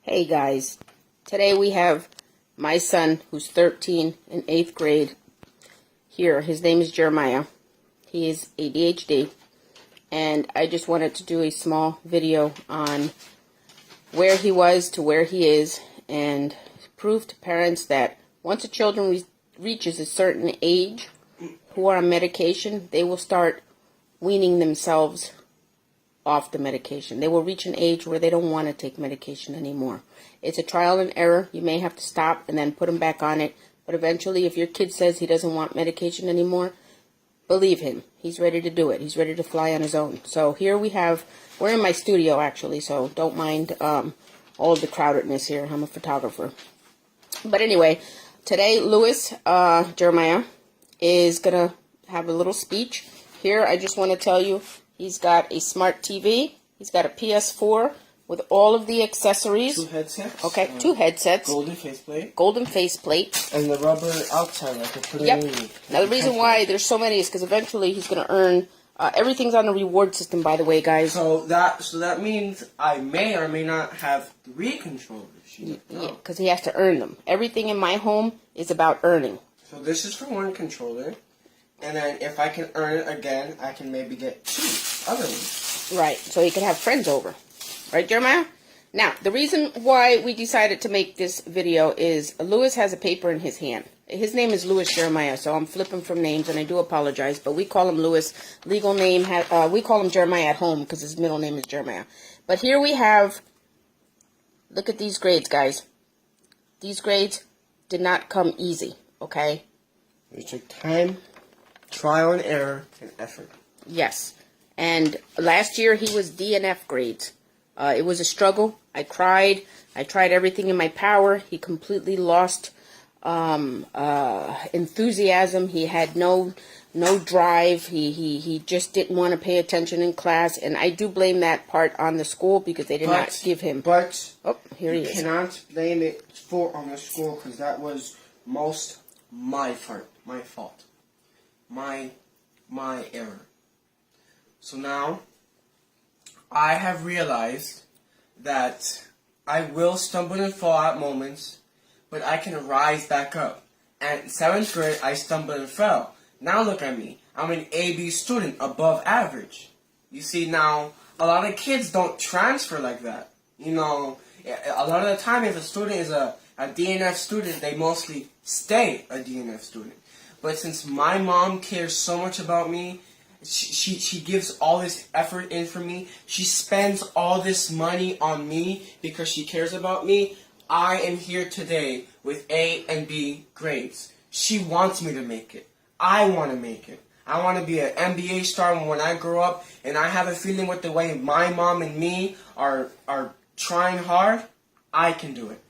Hey guys, today we have my son who's 13 in 8th grade here. His name is Jeremiah. He is ADHD, and I just wanted to do a small video on where he was to where he is and prove to parents that once a child reaches a certain age who are on medication, they will start weaning themselves off the medication. They will reach an age where they don't want to take medication anymore. It's a trial and error. You may have to stop and then put them back on it. But eventually, if your kid says he doesn't want medication anymore, believe him. He's ready to do it. He's ready to fly on his own. So here we're in my studio actually, so don't mind all of the crowdedness here. I'm a photographer. But anyway, today Jeremiah, is going to have a little speech. Here, I just want to tell you, he's got a smart TV. He's got a PS4 with all of the accessories. 2 headsets. Okay, 2 headsets. Golden faceplate. Golden faceplate. And the rubber outside, I can put it in. Now, the reason why there's so many is because eventually he's going to earn... everything's on a reward system, by the way, guys. So that means I may or may not have 3 controllers. Yeah, because he has to earn them. Everything in my home is about earning. So this is for 1 controller. And then if I can earn it again, I can maybe get 2 other ones. Right, so he can have friends over. Right, Jeremiah? Now, the reason why we decided to make this video is Lewis has a paper in his hand. His name is Lewis Jeremiah, so I'm flipping from names, and I do apologize, but we call him Lewis. Legal name, we call him Jeremiah at home because his middle name is Jeremiah. But here we have, look at these grades, guys. These grades did not come easy, okay? It took time, trial and error, and effort. Yes. And last year he was D and F grades. It was a struggle. I cried. I tried everything in my power. He completely lost enthusiasm. He had no drive. He just didn't want to pay attention in class. And I do blame that part on the school because they did not give him. But oh, here he is. You cannot blame it on the school because that was most my fault, my error. So now, I have realized that I will stumble and fall at moments, but I can rise back up. And in 7th grade, I stumbled and fell. Now look at me. I'm an AB student, above average. You see, now, a lot of kids don't transfer like that. You know, a lot of the time, if a student is a DNF student, they mostly stay a DNF student. But since my mom cares so much about me, she gives all this effort in for me. She spends all this money on me because she cares about me. I am here today with A and B grades. She wants me to make it. I want to make it. I want to be an NBA star when I grow up, and I have a feeling with the way my mom and me are trying hard, I can do it.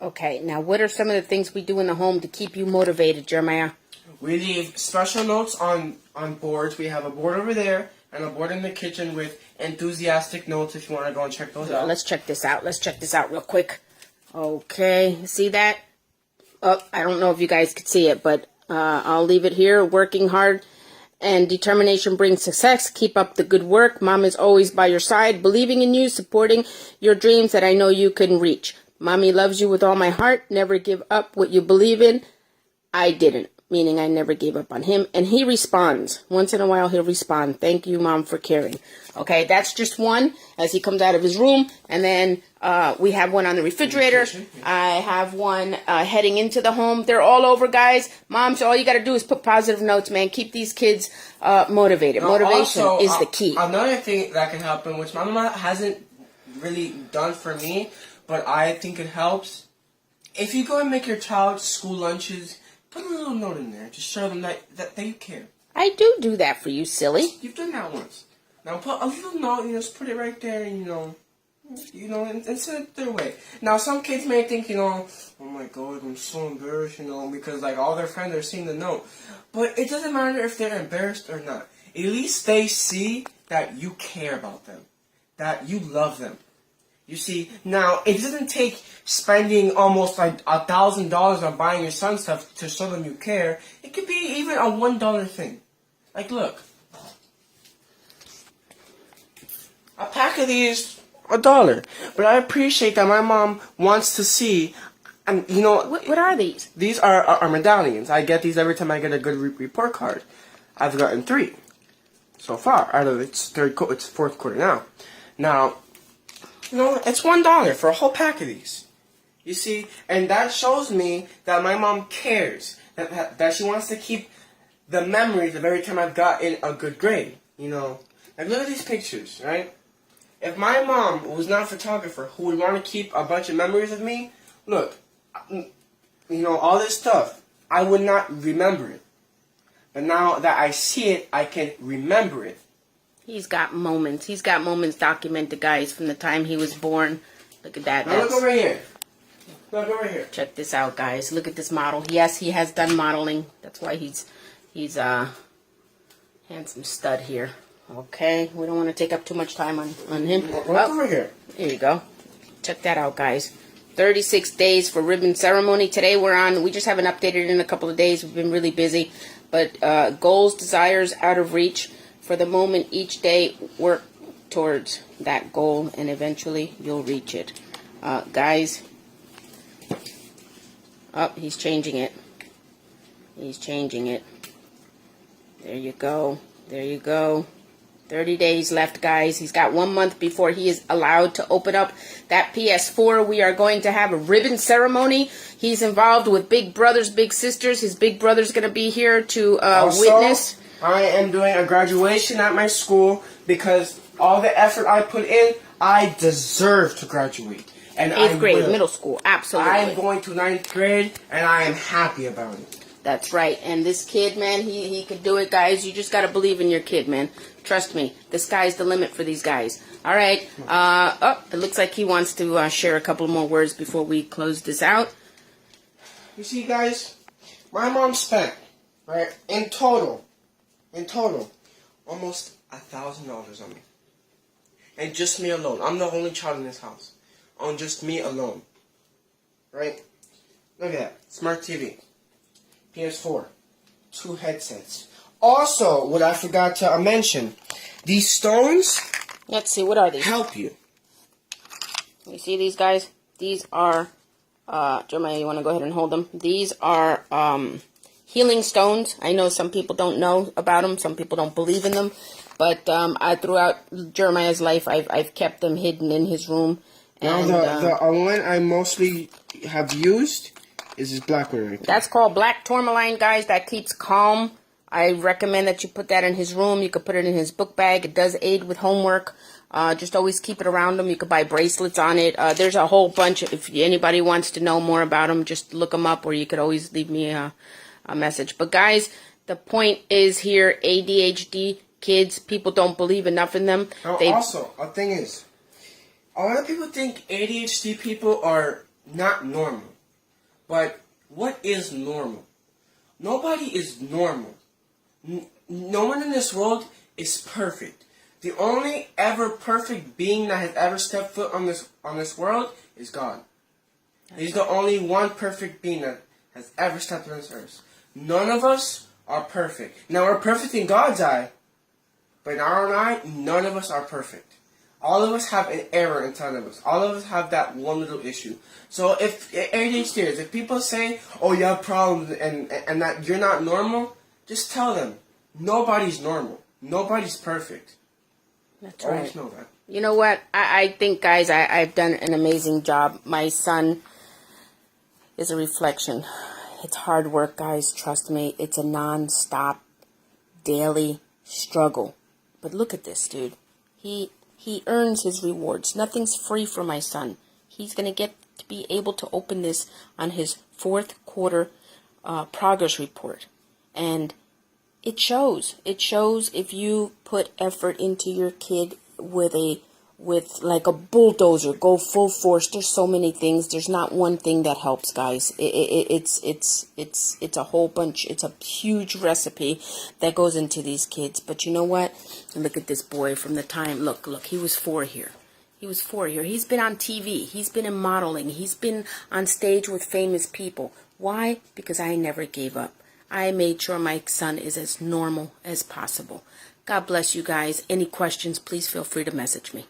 Okay, now what are some of the things we do in the home to keep you motivated, Jeremiah? We leave special notes on boards. We have a board over there and a board in the kitchen with enthusiastic notes if you want to go and check those out. Let's check this out. Let's check this out real quick. Okay, see that? Oh, I don't know if you guys could see it, but I'll leave it here. Working hard and determination brings success. Keep up the good work. Mom is always by your side, believing in you, supporting your dreams that I know you can reach. Mommy loves you with all my heart. Never give up what you believe in. I didn't. Meaning I never gave up on him. And he responds. Once in a while, he'll respond. Thank you, Mom, for caring. Okay, that's just one as he comes out of his room. And then we have one on the refrigerator. I have one heading into the home. They're all over, guys. Mom, so all you got to do is put positive notes, man. Keep these kids motivated. Motivation also, is the key. Another thing that can happen, which my mama hasn't really done for me, but I think it helps. If you go and make your child's school lunches, put a little note in there. Just show them that they care. I do that for you, silly. You've done that once. Now put a little note, just put it right there, and, and send it their way. Now some kids may think, oh my God, I'm so embarrassed, because like all their friends are seeing the note. But it doesn't matter if they're embarrassed or not. At least they see that you care about them, that you love them. You see, now, it doesn't take spending almost like $1,000 on buying your son stuff to show them you care. It could be even a $1 thing. Like, look. A pack of these $1. But I appreciate that my mom wants to see, and you know, What are these? these are medallions. I get these every time I get a good report card. I've gotten 3 so far. Out of it's fourth quarter now. Now, you know, it's $1 for a whole pack of these. You see, and that shows me that my mom cares. That she wants to keep the memories of every time I've gotten a good grade. You know, like look at these pictures, right? If my mom was not a photographer who would want to keep a bunch of memories of me, look, you know, all this stuff, I would not remember it. But now that I see it, I can remember it. He's got moments. He's got moments documented, guys, from the time he was born. Look at that. Now look over here. Look over here. Check this out, guys. Look at this model. Yes, he has done modeling. That's why he's handsome stud here. Okay, we don't want to take up too much time on him. Look over here. Here you go. Check that out, guys. 36 days for ribbon ceremony. Today we just haven't updated it in a couple of days. We've been really busy. But goals, desires, out of reach. For the moment, each day, work towards that goal, and eventually you'll reach it. Guys, he's changing it. He's changing it. There you go. There you go. 30 days left, guys. He's got 1 month before he is allowed to open up that PS4. We are going to have a ribbon ceremony. He's involved with big brothers, big sisters. His big brother's going to be here to witness. I am doing a graduation at my school because all the effort I put in, I deserve to graduate. And 8th grade, middle school, absolutely. I am going to 9th grade, and I am happy about it. That's right. And this kid, man, he can do it, guys. You just got to believe in your kid, man. Trust me. The sky's the limit for these guys. All right. It looks like he wants to share a couple more words before we close this out. You see, guys, my mom spent, right, in total, almost $1,000 on me. And just me alone. I'm the only child in this house. On just me alone. Right? Look at that. Smart TV. PS4. 2 headsets. Also, what I forgot to mention, these stones, let's see, what are these? help you. You see these, guys? These are, Jeremiah, you want to go ahead and hold them? These are healing stones. I know some people don't know about them. Some people don't believe in them. But throughout Jeremiah's life, I've kept them hidden in his room. And, now, the one I mostly have used is this black one right there. That's called black tourmaline, guys. That keeps calm. I recommend that you put that in his room. You could put it in his book bag. It does aid with homework. Just always keep it around him. You could buy bracelets on it. There's a whole bunch. If anybody wants to know more about them, just look them up, or you could always leave me a message. But guys, the point is here, ADHD kids, people don't believe enough in them. Also, a thing is, a lot of people think ADHD people are not normal. But what is normal? Nobody is normal. No one in this world is perfect. The only ever perfect being that has ever stepped foot on this world is God. He's the only one perfect being that has ever stepped on this earth. None of us are perfect. Now, we're perfect in God's eye, but in our own eye, none of us are perfect. All of us have an error inside of us. All of us have that one little issue. So if ADHDers, if people say, oh, you have problems and that you're not normal, just tell them, nobody's normal. Nobody's perfect. That's right. Always know that. You know what? I think, guys, I've done an amazing job. My son is a reflection. It's hard work, guys. Trust me. It's a non-stop, daily struggle. But look at this, dude. He earns his rewards. Nothing's free for my son. He's going to get to be able to open this on his 4th quarter progress report. And it shows. It shows if you put effort into your kid with like a bulldozer, go full force. There's so many things. There's not one thing that helps, guys. It's a whole bunch. It's a huge recipe that goes into these kids. But you know what? Look at this boy from the time. Look. He was 4 here. He was 4 here. He's been on TV. He's been in modeling. He's been on stage with famous people. Why? Because I never gave up. I made sure my son is as normal as possible. God bless you guys. Any questions, please feel free to message me.